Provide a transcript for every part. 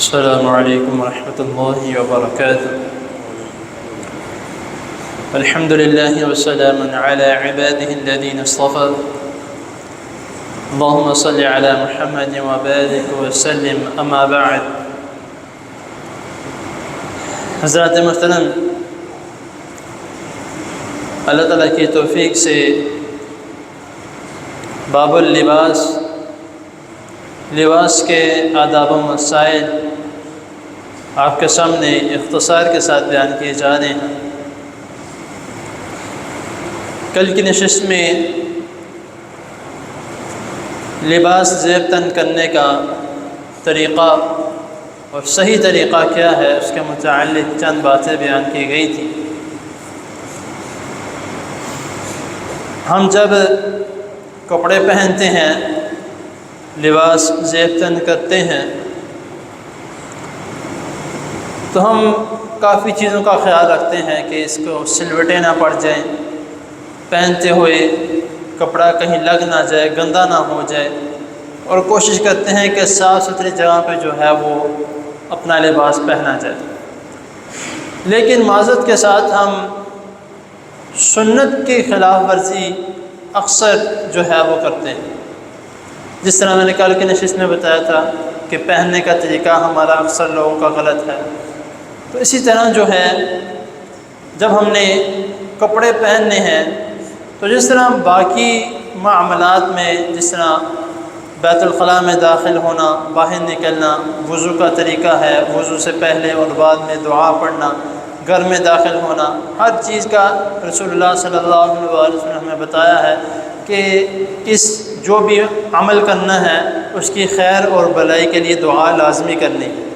السلام علیکم ورحمۃ اللہ وبرکاتہ۔ الحمد للہ وسلام علی عباده الذین اصطفى۔ اللہم صل علی محمد وبارک وسلم، اما بعد۔ حضرات محترم، اللہ تعالیٰ کی توفیق سے باب اللباس، لباس کے آداب و مسائل آپ کے سامنے اختصار کے ساتھ بیان کیے جا رہے ہیں۔ کل کی نشست میں لباس زیب تن کرنے کا طریقہ اور صحیح طریقہ کیا ہے اس کے متعلق چند باتیں بیان کی گئی تھی۔ ہم جب کپڑے پہنتے ہیں، لباس زیب تن کرتے ہیں، تو ہم کافی چیزوں کا خیال رکھتے ہیں کہ اس کو سلوٹیں نہ پڑ جائیں، پہنتے ہوئے کپڑا کہیں لگ نہ جائے، گندا نہ ہو جائے، اور کوشش کرتے ہیں کہ صاف ستھری جگہ پہ جو ہے وہ اپنا لباس پہنا جائے۔ لیکن معذرت کے ساتھ ہم سنت کی خلاف ورزی اکثر جو ہے وہ کرتے ہیں۔ جس طرح میں نے کل کی نشست میں بتایا تھا کہ پہننے کا طریقہ ہمارا اکثر لوگوں کا غلط ہے، تو اسی طرح جو ہے جب ہم نے کپڑے پہننے ہیں تو جس طرح باقی معاملات میں، جس طرح بیت الخلاء میں داخل ہونا، باہر نکلنا، وضو کا طریقہ ہے، وضو سے پہلے اور بعد میں دعا پڑھنا، گھر میں داخل ہونا، ہر چیز کا رسول اللہ صلی اللہ علیہ وسلم نے بتایا ہے کہ اس جو بھی عمل کرنا ہے اس کی خیر اور بھلائی کے لیے دعا لازمی کرنی ہے۔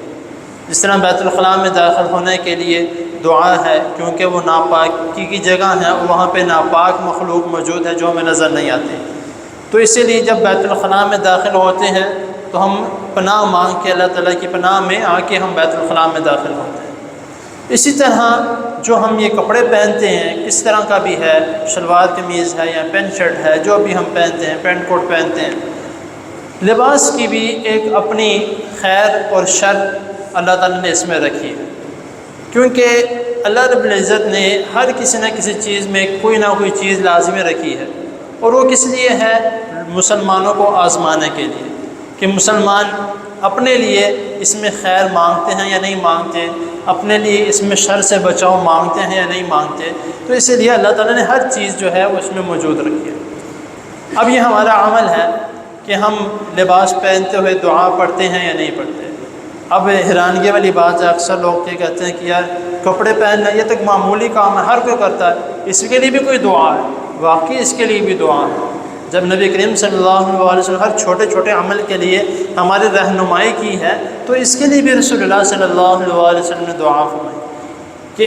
جس طرح بیت الخلاء میں داخل ہونے کے لیے دعا ہے، کیونکہ وہ ناپاکی کی جگہ ہے اور وہاں پہ ناپاک مخلوق موجود ہے جو ہمیں نظر نہیں آتی، تو اسی لیے جب بیت الخلاء میں داخل ہوتے ہیں تو ہم پناہ مانگ کے اللہ تعالیٰ کی پناہ میں آ کے ہم بیت الخلاء میں داخل ہوتے ہیں۔ اسی طرح جو ہم یہ کپڑے پہنتے ہیں، کس طرح کا بھی ہے، شلوار قمیض ہے یا پینٹ شرٹ ہے، جو بھی ہم پہنتے ہیں، پینٹ کوٹ پہنتے ہیں، لباس کی بھی ایک اپنی خیر اور شر اللہ تعالیٰ نے اس میں رکھی ہے، کیونکہ اللہ رب العزت نے ہر کسی نہ کسی چیز میں کوئی نہ کوئی چیز لازمی رکھی ہے، اور وہ کس لیے ہے؟ مسلمانوں کو آزمانے کے لیے، کہ مسلمان اپنے لیے اس میں خیر مانگتے ہیں یا نہیں مانگتے، اپنے لیے اس میں شر سے بچاؤ مانگتے ہیں یا نہیں مانگتے، تو اسی لیے اللہ تعالیٰ نے ہر چیز جو ہے وہ اس میں موجود رکھی ہے۔ اب یہ ہمارا عمل ہے کہ ہم لباس پہنتے ہوئے دعا پڑھتے ہیں یا نہیں پڑھتے۔ اب حیرانگی والی بات ہے، اکثر لوگ یہ کہتے ہیں کہ یار کپڑے پہننا یہ تک معمولی کام ہے، ہر کوئی کرتا ہے، اس کے لیے بھی کوئی دعا ہے؟ واقعی اس کے لیے بھی دعا ہے۔ جب نبی کریم صلی اللہ علیہ وسلم ہر چھوٹے چھوٹے عمل کے لیے ہماری رہنمائی کی ہے، تو اس کے لیے بھی رسول اللہ صلی اللہ علیہ وسلم نے دعا فرمائی کہ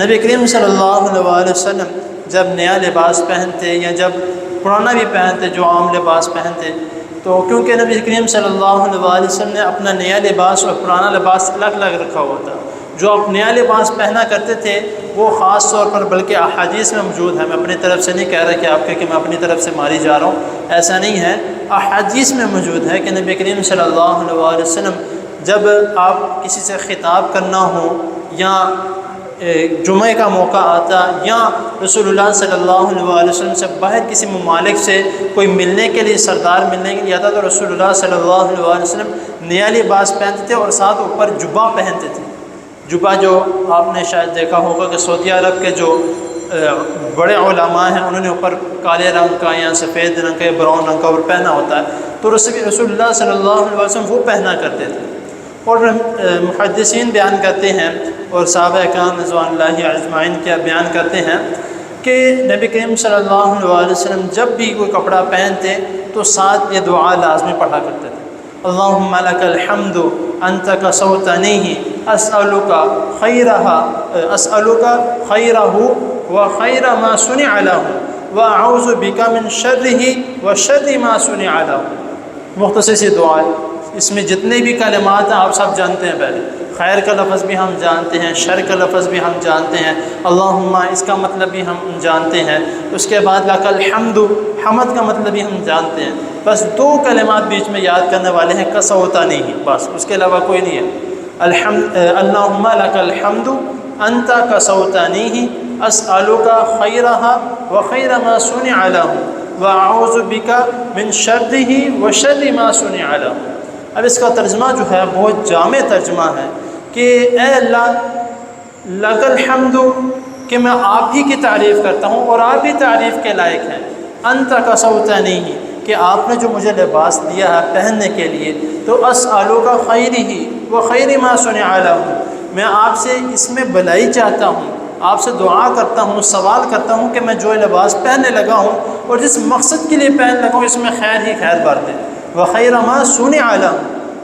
نبی کریم صلی اللہ علیہ وسلم جب نیا لباس پہنتے یا جب پرانا بھی پہنتے، جو عام لباس پہنتے، تو کیونکہ نبی کریم صلی اللہ علیہ وسلم نے اپنا نیا لباس اور پرانا لباس الگ الگ رکھا ہوا تھا۔ جو آپ نیا لباس پہنا کرتے تھے وہ خاص طور پر، بلکہ احادیث میں موجود ہے، میں اپنی طرف سے نہیں کہہ رہا کہ آپ کہ میں اپنی طرف سے ماری جا رہا ہوں، ایسا نہیں ہے، احادیث میں موجود ہے کہ نبی کریم صلی اللہ علیہ وسلم جب آپ کسی سے خطاب کرنا ہو یا جمعہ کا موقع آتا یا رسول اللہ صلی اللہ علیہ وسلم سے باہر کسی ممالک سے کوئی ملنے کے لیے، سردار ملنے کے لیے آتا، تو رسول اللہ صلی اللہ علیہ وسلم نیا لباس پہنتے تھے اور ساتھ اوپر جبہ پہنتے تھے۔ جبہ جو آپ نے شاید دیکھا ہوگا کہ سعودی عرب کے جو بڑے علماء ہیں انہوں نے اوپر کالے رنگ کا یا سفید رنگ کا یا براؤن رنگ کا اوپر پہنا ہوتا ہے، تو رسول اللہ صلی اللہ علیہ وسلم وہ پہنا کرتے تھے۔ اور محدثین بیان کرتے ہیں اور صحابہ کرام رضوان اللہ اجمعین کیا بیان کرتے ہیں کہ نبی کریم صلی اللہ علیہ وسلم جب بھی کوئی کپڑا پہنتے تو ساتھ یہ دعا لازمی پڑھا کرتے تھے، اللہم لک الحمد انت کسوتنیہ اسألک خیرہ وخیر ما صنع لہ واعوذ بک من شرہ وشر ما صنع لہ۔ مختصر سی دعا ہے، اس میں جتنے بھی کلمات ہیں آپ سب جانتے ہیں، پہلے خیر کا لفظ بھی ہم جانتے ہیں، شر کا لفظ بھی ہم جانتے ہیں، اللہم اس کا مطلب بھی ہم جانتے ہیں، اس کے بعد لک الحمد، حمد کا مطلب بھی ہم جانتے ہیں۔ بس دو کلمات بیچ میں یاد کرنے والے ہیں، کسوتنیہ، بس اس کے علاوہ کوئی نہیں ہے۔ اللہم لک الحمد انت کسوتنیہ اسألک خیرہا وخیر ما صنع لہ واعوذ بک من شرہ وشر ما صنع لہ۔ اب اس کا ترجمہ جو ہے بہت جامع ترجمہ ہے کہ اے اللہ لک الحمد، کہ میں آپ ہی کی تعریف کرتا ہوں اور آپ ہی تعریف کے لائق ہیں، انت کسوتنیہ، کہ آپ نے جو مجھے لباس دیا ہے پہننے کے لیے، تو اسألک خیرہ وخیر ما صنع لہ، میں آپ سے اس میں بھلائی چاہتا ہوں، آپ سے دعا کرتا ہوں، سوال کرتا ہوں کہ میں جو لباس پہننے لگا ہوں اور جس مقصد کے لیے پہننے لگا ہوں اس میں خیر ہی خیر بھر دے، وخیر ما صنع لہ،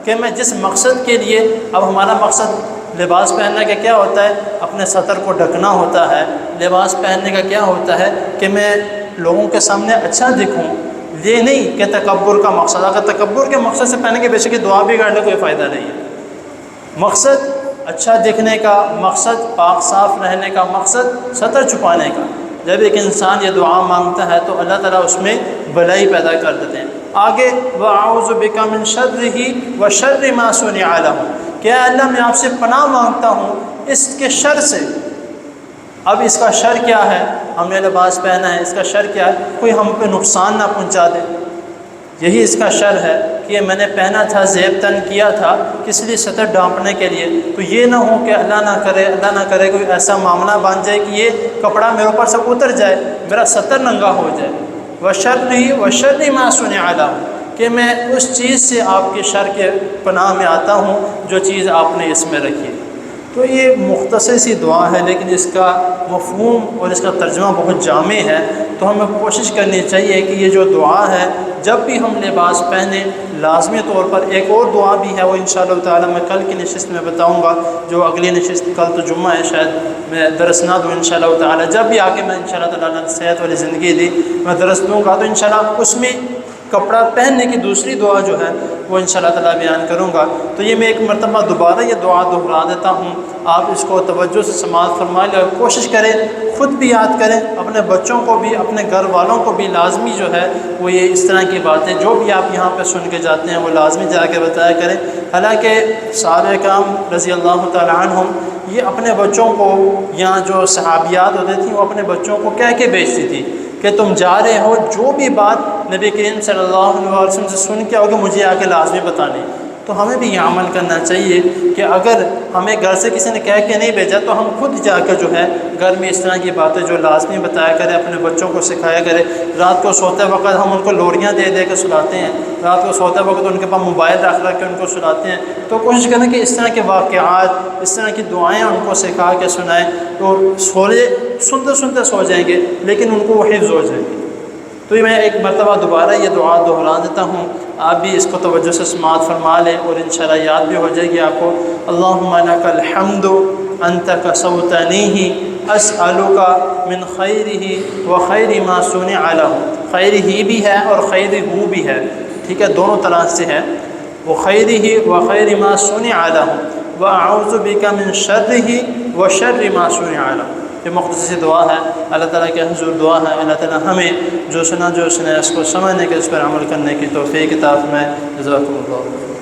کہ میں جس مقصد کے لیے، اب ہمارا مقصد لباس پہننے کا کیا ہوتا ہے؟ اپنے سطر کو ڈھکنا ہوتا ہے۔ لباس پہننے کا کیا ہوتا ہے کہ میں لوگوں کے سامنے اچھا دکھوں، یہ نہیں کہ تکبر کا مقصد، اگر تکبر کے مقصد سے پہننے کے بے شک دعا بھی کر لے کوئی فائدہ نہیں ہے۔ مقصد اچھا دکھنے کا، مقصد پاک صاف رہنے کا، مقصد سطر چھپانے کا، جب ایک انسان یہ دعا مانگتا ہے تو اللہ تعالیٰ اس میں بھلائی پیدا کر دیتے ہیں۔ آگے وَأَعُوذُ بِكَ مِن شَرِّهِ وَشَرِّ مَا صُنِعَ لَهُ، کہ اے اللہ میں آپ سے پناہ مانگتا ہوں اس کے شر سے۔ اب اس کا شر کیا ہے؟ ہم نے لباس پہنا ہے، اس کا شر کیا ہے؟ کوئی ہم پہ نقصان نہ پہنچا دے، یہی اس کا شر ہے کہ یہ میں نے پہنا تھا، زیب تن کیا تھا کس لیے؟ سطر ڈھانپنے کے لیے، تو یہ نہ ہو کہ اللہ نہ کرے کوئی ایسا معاملہ بن جائے کہ یہ کپڑا میرے اوپر سے اتر جائے، میرا سطر ننگا ہو جائے۔ وَشَرِّ مَا صُنِعَ لَهُ، کہ میں اس چیز سے آپ کے شر کے پناہ میں آتا ہوں جو چیز آپ نے اس میں رکھی۔ تو یہ مختصر سی دعا ہے لیکن اس کا مفہوم اور اس کا ترجمہ بہت جامع ہے، تو ہمیں کوشش کرنی چاہیے کہ یہ جو دعا ہے جب بھی ہم لباس پہنیں، لازمی طور پر ایک اور دعا بھی ہے، وہ انشاءاللہ تعالی میں کل کی نشست میں بتاؤں گا، جو اگلی نشست، کل تو جمعہ ہے شاید میں درس نہ دوں انشاءاللہ تعالی، جب بھی آ کے میں انشاءاللہ تعالی نے صحت والی زندگی دی میں درس دوں گا، تو انشاءاللہ اس میں کپڑا پہننے کی دوسری دعا جو ہے وہ انشاءاللہ تعالی بیان کروں گا۔ تو یہ میں ایک مرتبہ دوبارہ یہ دعا دہرا دیتا ہوں، آپ اس کو توجہ سے سماعت فرمائیں اور کوشش کریں، خود بھی یاد کریں، اپنے بچوں کو بھی، اپنے گھر والوں کو بھی لازمی جو ہے وہ یہ اس طرح کی باتیں جو بھی آپ یہاں پہ سن کے جاتے ہیں وہ لازمی جا کے بتایا کریں۔ حالانکہ صحابہ کرام رضی اللہ تعالی عنہم یہ اپنے بچوں کو، یہاں جو صحابیات ہوتے تھیں وہ اپنے بچوں کو کہہ کے بھیجتی تھی کہ تم جا رہے ہو، جو بھی بات نبی کریم صلی اللہ علیہ وسلم سے سن کے آؤ گے مجھے آ کے لازمی بتانی۔ تو ہمیں بھی یہ عمل کرنا چاہیے کہ اگر ہمیں گھر سے کسی نے کہہ کے نہیں بھیجا تو ہم خود جا کر جو ہے گھر میں اس طرح کی باتیں جو لازمی بتایا کرے، اپنے بچوں کو سکھایا کرے۔ رات کو سوتے وقت ہم ان کو لوریاں دے دے کے سلاتے ہیں، رات کو سوتے وقت ان کے پاس موبائل رکھ کے ان کو سلاتے ہیں، تو کوشش کریں کہ اس طرح کے واقعات، اس طرح کی دعائیں ان کو سکھا کے سنائیں، تو سنتے سنتے سو جائیں گے لیکن ان کو وہ حفظ ہو جائے گی۔ تو میں ایک مرتبہ دوبارہ یہ دعا دہرا دیتا ہوں، آپ بھی اس کو توجہ سے سماعت فرما لیں اور انشاءاللہ یاد بھی ہو جائے گی آپ کو۔ اللہم لک الحمد انت کسوتنیہ اسألک من خیرہ وخیر ما صنع لہ، خیر ہی بھی ہے اور خیر ہو بھی ہے، ٹھیک ہے، دونوں طرح سے ہے، وخیرہ وخیر ما صنع لہ واعوذ بک من شرہ وشر ما صنع لہ۔ یہ مختصر دعا ہے، اللہ تعالیٰ کے حضور دعا ہے اللہ تعالیٰ ہمیں جو سنا اس کو سمجھنے کے، اس پر عمل کرنے کی توفیق عطا فرمائے۔ جزاکم اللہ۔